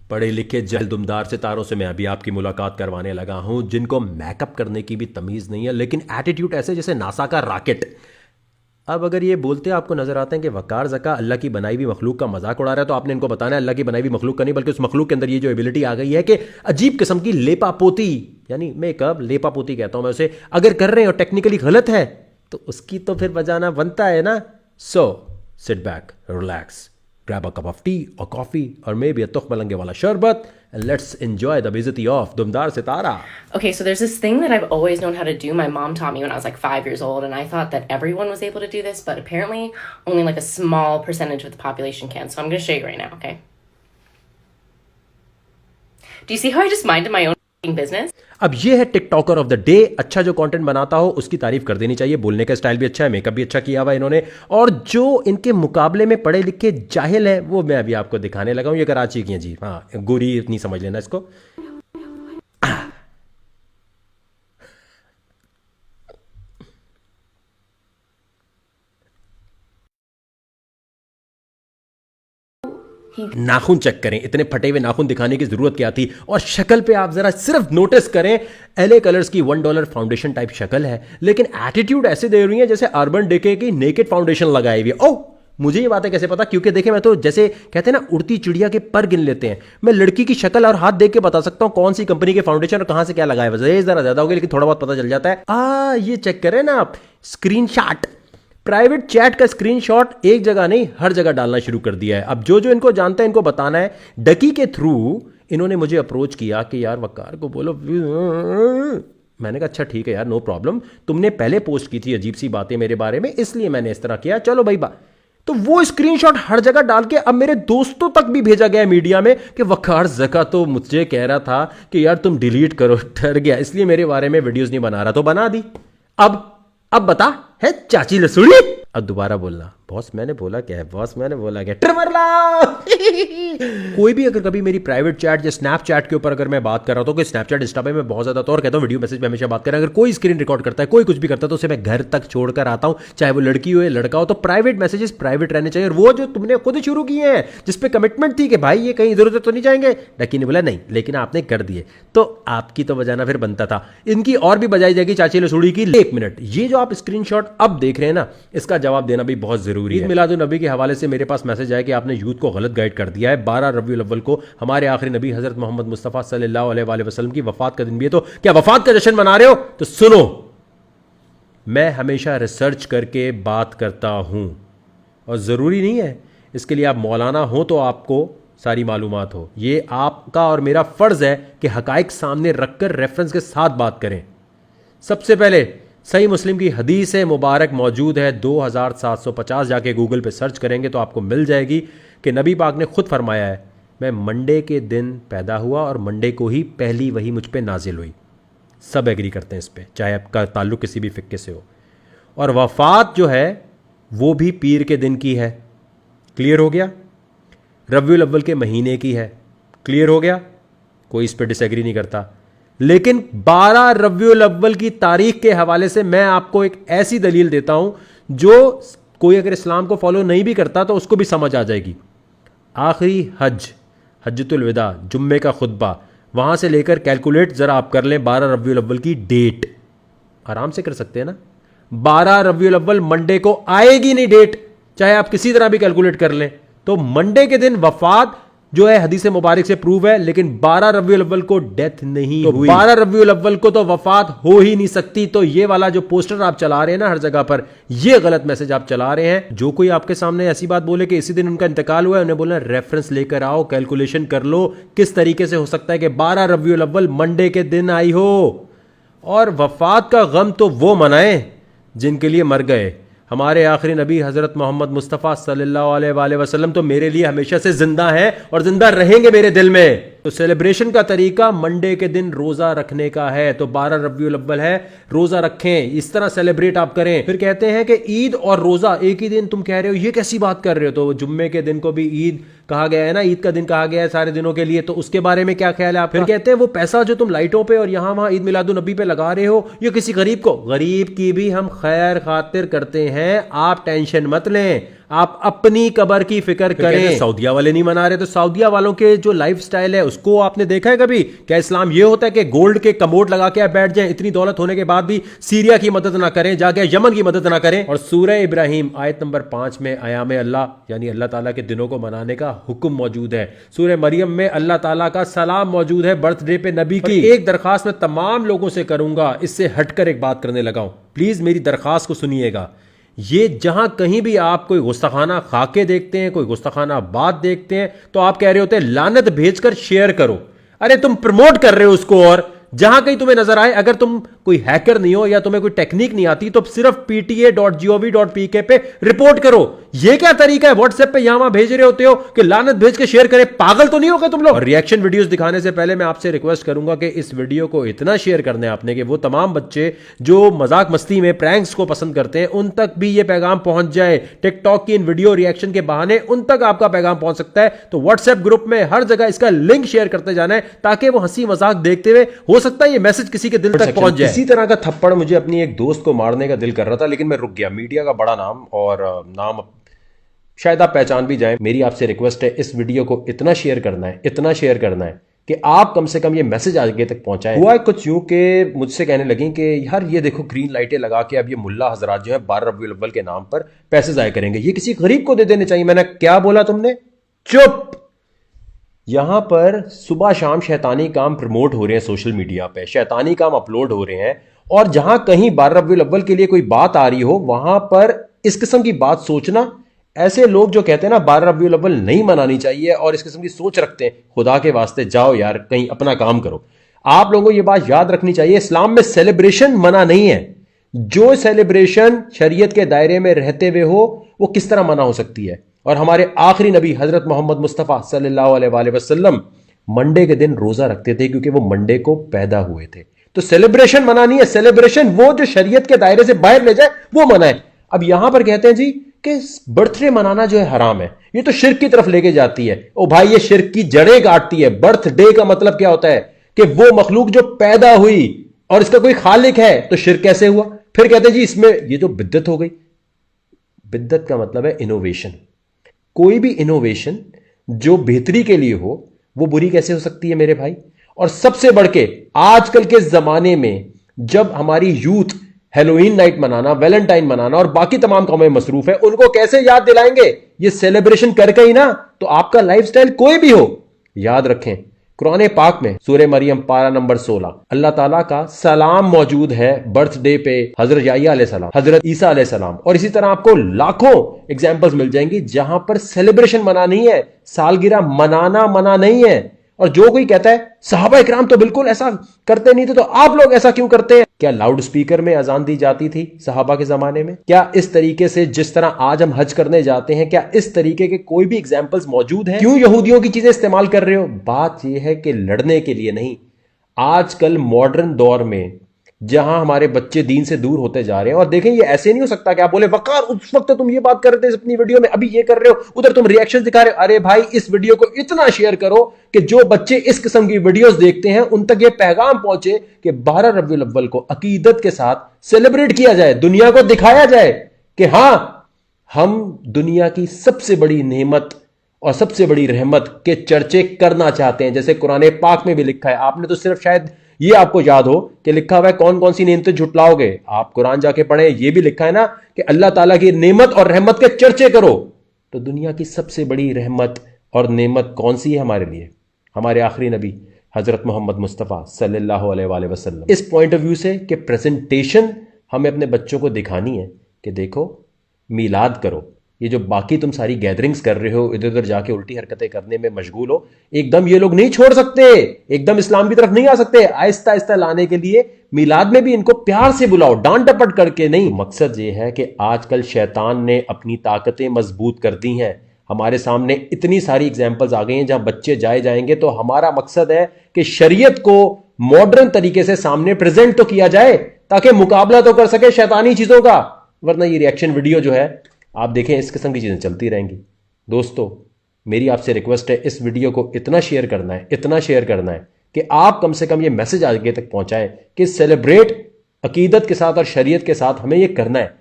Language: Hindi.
पढ़े लिखे जलदुमदार सितारों से मैं अभी आपकी मुलाकात करवाने लगा हूं, जिनको मेकअप करने की भी तमीज़ नहीं है, लेकिन एटीट्यूड ऐसे जैसे नासा का रॉकेट। अब अगर ये बोलते आपको नजर आते हैं कि वकार ज़का अल्लाह की बनाई हुई मखलूक का मजाक उड़ा रहा है, तो आपने इनको बताना है अल्लाह की बनाई हुई मखलूक का नहीं, बल्कि उस मखलूक के अंदर ये जो एबिलिटी आ गई है कि अजीब किस्म की लेपापोती, यानी मेकअप लेपापोती कहता हूं मैं उसे, अगर कर रहे हैं और टेक्निकली गलत है तो उसकी तो फिर बजाना बनता है ना। So sit back, relax, grab a cup of tea or coffee or maybe a tukh malange wala sharbat and let's enjoy the beizati of Dumdar Sitara. Okay, so there's this thing that I've always known how to do. My mom taught me when I was like 5 years old, and I thought that everyone was able to do this, but apparently only like a small percentage of the population can. So I'm going to show you right now, okay? Do you see how I just minded my own business? अब ये है टिकटॉकर ऑफ द डे। अच्छा जो कंटेंट बनाता हो उसकी तारीफ कर देनी चाहिए, बोलने का स्टाइल भी अच्छा है, मेकअप भी अच्छा किया हुआ इन्होंने, और जो इनके मुकाबले में पढ़े लिखे जाहिल है वो मैं अभी आपको दिखाने लगा हूं। ये कराची की हैं जी, हाँ गोरी इतनी समझ लेना इसको। नाखून चेक करें, इतने फटे हुए नाखून दिखाने की जरूरत क्या थी, और शक्ल पे आप जरा सिर्फ नोटिस करें, LA कलर्स की $1 फाउंडेशन टाइप शक्ल है, लेकिन एटीट्यूड ऐसे दे रही है जैसे अर्बन डिके की नेकेड फाउंडेशन लगाई हुई है। ओह मुझे ये बातें कैसे पता, क्योंकि देखें मैं तो जैसे कहते हैं ना उड़ती चिड़िया के पर गिन लेते हैं, मैं लड़की की शक्ल और हाथ देख के बता सकता हूं कौन सी कंपनी के फाउंडेशन और कहां से क्या लगाया हुआ। जरा ज्यादा हो गया लेकिन थोड़ा बहुत पता चल जाता है। ये चेक करें ना आप, स्क्रीनशॉट, प्राइवेट चैट का स्क्रीनशॉट एक जगह नहीं हर जगह डालना शुरू कर दिया है। अब जो जो इनको जानते हैं इनको बताना है। डकी के थ्रू इन्होंने मुझे अप्रोच किया कि यार वकार को बोलो, मैंने कहा अच्छा ठीक है यार नो प्रॉब्लम, तुमने पहले पोस्ट की थी अजीब सी बातें मेरे बारे में इसलिए मैंने इस तरह किया, चलो भाई तो वो स्क्रीनशॉट हर जगह डाल के अब मेरे दोस्तों तक भी भेजा गया मीडिया में कि वकार ज़का तो मुझे कह रहा था कि यार तुम डिलीट करो, डर गया इसलिए मेरे बारे में वीडियोस नहीं बना रहा, तो बना दी। अब बता है चाची लसूड़ी। अब दोबारा बोलना बॉस मैंने बोला क्या है, बॉस मैंने बोला क्या, ट्रिमर लाओ। कोई भी अगर कभी मेरी प्राइवेट चैट या स्नैपचैट के ऊपर अगर मैं बात कर रहा हूं कि स्नैपचैट इंस्टा पे मैं बहुत ज्यादा तो और कहता हूं वीडियो मैसेज पे हमेशा बात करें, अगर कोई स्क्रीन रिकॉर्ड करता है कोई कुछ भी करता है तो उसे मैं घर तक छोड़कर आता हूं, चाहे वो लड़की हो या लड़का हो। तो प्राइवेट मैसेजेस प्राइवेट रहने चाहिए, और वो जो तुमने खुद शुरू किए हैं जिसपे कमिटमेंट थी कि भाई ये कहीं इधर उधर तो नहीं जाएंगे, डकी ने बोला नहीं, लेकिन आपने कर दिए तो आपकी तो बजाना फिर बनता था, इनकी और भी बजाई जाएगी चाची लसूड़ी की। 1 मिनट, ये जो आप स्क्रीनशॉट अब देख रहे हैं ना इसका जवाब देना भी बहुत जरूरी है। मिलादुन नबी के हवाले से मेरे पास मैसेज आया कि आपने यूथ को गलत गाइड कर दिया है। 12 रबीउल अव्वल को हमारे आखिरी नबी हजरत मोहम्मद मुस्तफ़ा सल्लल्लाहु अलैहि वसल्लम की वफात का दिन भी है, तो क्या वफात का जश्न मना रहे हो? तो सुनो, मैं हमेशा रिसर्च करके बात करता हूं, और ज़रूरी नहीं है इसके लिए आप मौलाना हो तो आपको सारी मालूमात हो। ये आपका और मेरा फ़र्ज़ है कि हकाइक सामने रखकर रेफरेंस के साथ बात करें। सबसे पहले सही मुस्लिम की हदीस है मुबारक मौजूद है 2750, जाके गूगल पे सर्च करेंगे तो आपको मिल जाएगी कि नबी पाक ने खुद फरमाया है मैं मंडे के दिन पैदा हुआ और मंडे को ही पहली वही मुझ पे नाजिल हुई। सब एग्री करते हैं इस पे, चाहे आपका ताल्लुक़ किसी भी फ़िक्के से हो। और वफ़ात जो है वो भी पीर के दिन की है, क्लियर हो गया। रबीउल अव्वल के महीने की है, क्लियर हो गया, कोई इस पर डिसएग्री नहीं करता। लेकिन 12 रबीउल अव्वल की तारीख के हवाले से मैं आपको एक ऐसी दलील देता हूं जो कोई अगर इस्लाम को फॉलो नहीं भी करता तो उसको भी समझ आ जाएगी। आखिरी हज्जतुल विदा, जुम्मे का खुतबा, वहां से लेकर कैलकुलेट जरा आप कर लें 12 रबीउल अव्वल की डेट, आराम से कर सकते हैं ना। 12 रबीउल अव्वल मंडे को आएगी नहीं डेट, चाहे आप किसी तरह भी कैलकुलेट कर लें, तो मंडे के दिन वफात जो है हदीस मुबारक से प्रूव है, लेकिन 12 रबीउल अव्वल को डेथ नहीं हुई। 12 रबीउल अव्वल को तो वफात हो ही नहीं सकती। तो ये वाला जो पोस्टर आप चला रहे हैं ना हर जगह पर, ये गलत मैसेज आप चला रहे हैं। जो कोई आपके सामने ऐसी बात बोले कि इसी दिन उनका इंतकाल हुआ है, उन्हें बोलना रेफरेंस लेकर आओ, कैलकुलेशन कर लो किस तरीके से हो सकता है कि 12 रबीउल अव्वल मंडे के दिन आई हो। और वफात का गम तो वो मनाएं जिनके लिए मर गए। हमारे आखिरी नबी हजरत मोहम्मद मुस्तफ़ा सल्लल्लाहु अलैहि वसल्लम तो मेरे लिए हमेशा से जिंदा हैं और जिंदा रहेंगे मेरे दिल में। तो सेलिब्रेशन का तरीका मंडे के दिन रोजा रखने का है, तो 12 रबीउल अव्वल है, रोजा रखें, इस तरह सेलिब्रेट आप करें। फिर कहते हैं कि ईद और रोजा एक ही दिन तुम कह रहे हो, ये कैसी बात कर रहे हो? तो जुम्मे के दिन को भी ईद कहा गया है ना, ईद का दिन कहा गया है सारे दिनों के लिए, तो उसके बारे में क्या ख्याल है आप? फिर कहते हैं वो पैसा जो तुम लाइटों पे और यहाँ वहां ईद मिलादुन नबी पे लगा रहे हो, ये किसी गरीब को, गरीब की भी हम खैर खातिर करते हैं, आप टेंशन मत लें, आप अपनी कबर की फिक्र करें। सऊदिया वाले नहीं मना रहे, तो सऊदिया वालों के जो लाइफस्टाइल है उसको आपने देखा है कभी? क्या इस्लाम ये होता है कि गोल्ड के कमोड लगा के आप बैठ जाएं, इतनी दौलत होने के बाद भी सीरिया की मदद ना करें, जाके यमन की मदद ना करें? और सूरह इब्राहिम आयत नंबर 5 में आयाम अल्लाह यानी अल्लाह ताला के दिनों को मनाने का हुक्म मौजूद है। सूरह मरियम में अल्लाह ताला का सलाम मौजूद है बर्थडे पे नबी की। एक दरखास्त मैं तमाम लोगों से करूंगा, इससे हटकर एक बात करने लगा हूं, प्लीज मेरी दरखास्त को सुनिएगा। ये जहां कहीं भी आप कोई गुस्ताखाना खाके देखते हैं, कोई गुस्ताखाना बात देखते हैं, तो आप कह रहे होते हैं लानत भेजकर शेयर करो। अरे तुम प्रमोट कर रहे हो उसको, और जहां कहीं तुम्हें नजर आए, अगर तुम कोई हैकर नहीं हो या तुम्हें कोई टेक्निक नहीं आती, तो सिर्फ pta.gov.pk पे रिपोर्ट करो। ये क्या तरीका है? व्हाट्सएप पे यहां वहां भेज रहे होते हो कि लानत भेज के शेयर करें, पागल तो नहीं हो गए तुम लोग? और रिएक्शन वीडियोस दिखाने से पहले मैं आपसे रिक्वेस्ट करूंगा कि इस वीडियो को इतना शेयर करने आपने कि वो तमाम बच्चे जो मजाक मस्ती में प्रैंक्स को पसंद करते हैं उन तक भी ये पैगाम पहुंच जाए। टिकटॉक की इन वीडियो रिएक्शन के बहाने उन तक आपका पैगाम पहुंच सकता है, तो व्हाट्सएप ग्रुप में हर जगह इसका लिंक शेयर करते जाना है, ताकि वो हंसी मजाक देखते हुए हो सकता है ये मैसेज किसी के दिल तक पहुंच जाए। इसी तरह का थप्पड़ मुझे अपनी एक दोस्त को मारने का दिल कर रहा था, लेकिन मैं रुक गया। मीडिया का बड़ा नाम, और नाम शायद आप पहचान भी जाएं। मेरी आपसे रिक्वेस्ट है, इस वीडियो को इतना शेयर करना है, इतना शेयर करना है कि आप कम से कम ये मैसेज आगे तक पहुंचाएं। हुआ कुछ यूं कि मुझसे कहने लगी कि यार ये देखो ग्रीन लाइटें लगा के अब ये मुल्ला हजरात जो है 12 रबीउल अव्वल के नाम पर पैसे जाया करेंगे, ये किसी गरीब को दे देने चाहिए। मैंने क्या बोला तुमने? चुप। यहां पर सुबह शाम शैतानी काम प्रमोट हो रहे हैं, सोशल मीडिया पे शैतानी काम अपलोड हो रहे हैं, और जहां कहीं 12 रबीउल अव्वल के लिए कोई बात आ रही हो वहां पर इस किस्म की बात सोचना। ऐसे लोग जो कहते हैं ना 12 रबीउल अव्वल नहीं मनानी चाहिए और इस किस्म की सोच रखते हैं, खुदा के वास्ते जाओ यार कहीं अपना काम करो। आप लोगों को यह बात याद रखनी चाहिए, इस्लाम में सेलिब्रेशन मना नहीं है। जो सेलिब्रेशन शरीयत के दायरे में रहते हुए हो वो किस तरह मना हो सकती है? और हमारे आखिरी नबी हजरत मोहम्मद मुस्तफ़ा सल्लल्लाहु अलैहि वसल्लम मंडे के दिन रोजा रखते थे क्योंकि वो मंडे को पैदा हुए थे। तो सेलिब्रेशन मना नहीं है, सेलिब्रेशन वो जो शरीयत के दायरे से बाहर ले जाए वो मना है। अब यहां पर कहते हैं जी कि बर्थडे मनाना जो है हराम है, ये तो शिर्क की तरफ लेके जाती है। ओ भाई ये शिर्क की जड़ें काटती है। बर्थडे का मतलब क्या होता है कि वो मखलूक जो पैदा हुई और इसका कोई खालिक है, तो शिर्क कैसे हुआ? फिर कहते हैं जी इसमें ये तो बिद्दत हो गई। बिद्दत का मतलब है इनोवेशन। कोई भी इनोवेशन जो बेहतरी के लिए हो वो बुरी कैसे हो सकती है मेरे भाई? और सबसे बढ़ के आजकल के जमाने में जब हमारी यूथ हेलोवीन नाइट मनाना, वैलेंटाइन मनाना और बाकी तमाम कामों में मसरूफ है, उनको कैसे याद दिलाएंगे? ये सेलिब्रेशन करके ही ना। तो आपका लाइफस्टाइल कोई भी हो, याद रखें कुरान पाक में सूरह मरियम पारा नंबर 16 अल्लाह ताला का सलाम मौजूद है बर्थडे पे हजरत याह्या अलैहि सलाम, हजरत ईसा अलैहि सलाम, और इसी तरह आपको लाखों एग्जांपल्स मिल जाएंगी जहां पर सेलिब्रेशन मना नहीं है, सालगिरह मनाना मना नहीं है। और जो कोई कहता है सहाबा इकराम तो बिल्कुल ऐसा करते नहीं थे, तो आप लोग ऐसा क्यों करते हैं? क्या लाउड स्पीकर में अजान दी जाती थी सहाबा के जमाने में? क्या इस तरीके से जिस तरह आज हम हज करने जाते हैं, क्या इस तरीके के कोई भी एग्जाम्पल्स मौजूद हैं? क्यों यहूदियों की चीजें इस्तेमाल कर रहे हो? बात यह है कि लड़ने के लिए नहीं। आजकल मॉडर्न दौर में जहां हमारे बच्चे दीन से दूर होते जा रहे हैं, और देखें ये ऐसे नहीं हो सकता कि आप बोले वकार उस वक्त तुम ये बात कर रहे थे अपनी वीडियो में, अभी ये कर रहे हो, उधर तुम रिएक्शन दिखा रहे हो। अरे भाई इस वीडियो को इतना शेयर करो कि जो बच्चे इस किस्म की वीडियोस देखते हैं उन तक ये पैगाम पहुंचे कि 12 रबीउल अव्वल को अकीदत के साथ सेलिब्रेट किया जाए, दुनिया को दिखाया जाए कि हां हम दुनिया की सबसे बड़ी नेमत और सबसे बड़ी रहमत के चर्चे करना चाहते हैं। जैसे कुरान पाक में भी लिखा है, आपने तो सिर्फ शायद ये आपको याद हो कि लिखा हुआ है कौन कौन सी नेमतें झुटलाओगे, आप कुरान जाके पढ़ें, ये भी लिखा है ना कि अल्लाह ताला की नेमत और रहमत के चर्चे करो। तो दुनिया की सबसे बड़ी रहमत और नेमत कौन सी है हमारे लिए? हमारे आखिरी नबी हजरत मोहम्मद मुस्तफ़ा सल्लल्लाहु अलैहि वसल्लम। इस पॉइंट ऑफ व्यू से कि प्रेजेंटेशन हमें अपने बच्चों को दिखानी है कि देखो मीलाद करो, ये जो बाकी तुम सारी गैदरिंग्स कर रहे हो, इधर उधर जाके उल्टी हरकतें करने में मशगूल हो, एकदम ये लोग नहीं छोड़ सकते, एकदम इस्लाम की तरफ नहीं आ सकते। आहिस्ता आहिस्ता लाने के लिए मिलाद में भी इनको प्यार से बुलाओ, डांट डपट करके नहीं। मकसद ये है कि आजकल शैतान ने अपनी ताकतें मजबूत कर दी हैं। हमारे सामने इतनी सारी एग्जाम्पल्स आ गई हैं जहां बच्चे जाए जाएंगे, तो हमारा मकसद है कि शरीयत को मॉडर्न तरीके से सामने प्रेजेंट तो किया जाए ताकि मुकाबला तो कर सके शैतानी चीजों का। वरना ये रिएक्शन वीडियो जो है आप देखें इस किस्म की चीजें चलती रहेंगी। दोस्तों मेरी आपसे रिक्वेस्ट है, इस वीडियो को इतना शेयर करना है, इतना शेयर करना है कि आप कम से कम ये मैसेज आगे तक पहुंचाएं कि सेलिब्रेट अकीदत के साथ और शरीयत के साथ हमें ये करना है।